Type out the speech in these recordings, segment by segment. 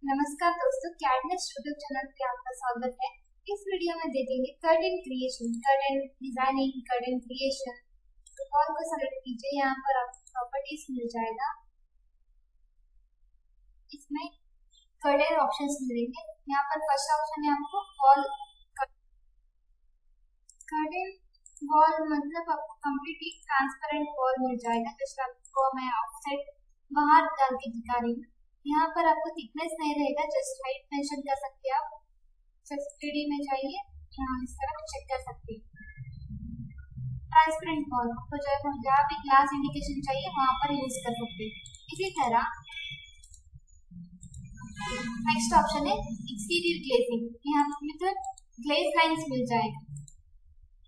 नमस्कार दोस्तों, CAD nest YouTube channel पे आपका स्वागत है। इस वीडियो में देखेंगे curtain creation, curtain designing, curtain creation. तो कॉल को सेलेक्ट कीजिए, यहाँ पर आपको प्रॉपर्टीज मिल जाएगा। इसमें कर्टेन ऑप्शंस मिलेंगे। यहाँ पर फर्स्ट ऑप्शन है आपको वॉल कर्टेन। वॉल मतलब आपको कम्प्लीटली ट्रांसपेरेंट वॉल मिल जाएगा। जैसे आपको मैं ऑफसेट बाहर डाल के दिखा रही हूँ। यहाँ पर आपको थिकनेस नहीं रहेगा, जस्ट हाइट मेंशन कर सकते हैं आप। 3D में चाहिए, यहाँ इस तरह चेक कर सकते हैं। ट्रांसपेरेंट वॉल आपको जहाँ भी ग्लास इंडिकेशन चाहिए वहाँ पर यूज कर सकते हैं। इसी तरह नेक्स्ट ऑप्शन है एक्सटीरियर ग्लेजिंग। यहाँ पर ग्लेज लाइन्स मिल जाएगा,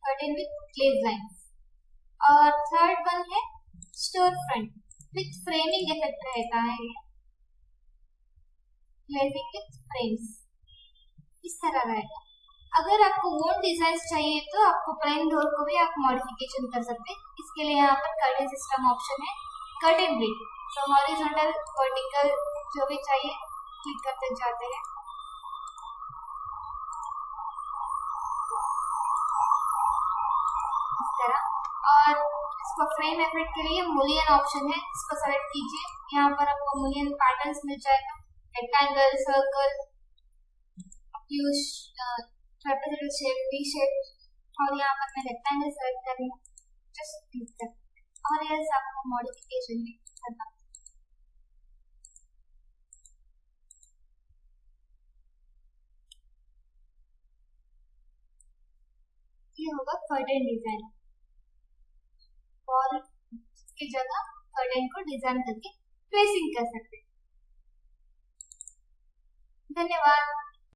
कर्टेन विद ग्लेज लाइन्स। और थर्ड वन है store front with framing effect रहता है, ग्लेजिंग विथ फ्रेम्स इस तरह रहेगा। अगर आपको वोन डिजाइन चाहिए तो आपको प्लेन डोर को भी आप मॉडिफिकेशन कर सकते हैं। इसके लिए यहाँ पर कर्टेन सिस्टम ऑप्शन है, कर्टेन ब्रिक। तो हॉरिजॉन्टल वर्टिकल जो भी चाहिए क्लिक करते जाते हैं। इस तरह। और इसको फ्रेम इफेक्ट के लिए मूलियन ऑप्शन है, इसको सेलेक्ट कीजिए। यहाँ पर आपको मूलियन पैटर्न्स मिल जाएगा, rectangle, circle, trapezoidal shape, V shape. और यहाँ पर मैं रेक्टेंगल सेलेक्ट कर रही हूँ, जस्ट क्लिक कर। और यह आपको मॉडिफिकेशन भी करना। ये होगा कर्टेन डिजाइन। वॉल की जगह कर्टेन को डिजाइन करके प्लेसिंग कर सकते हैं। धन्यवाद।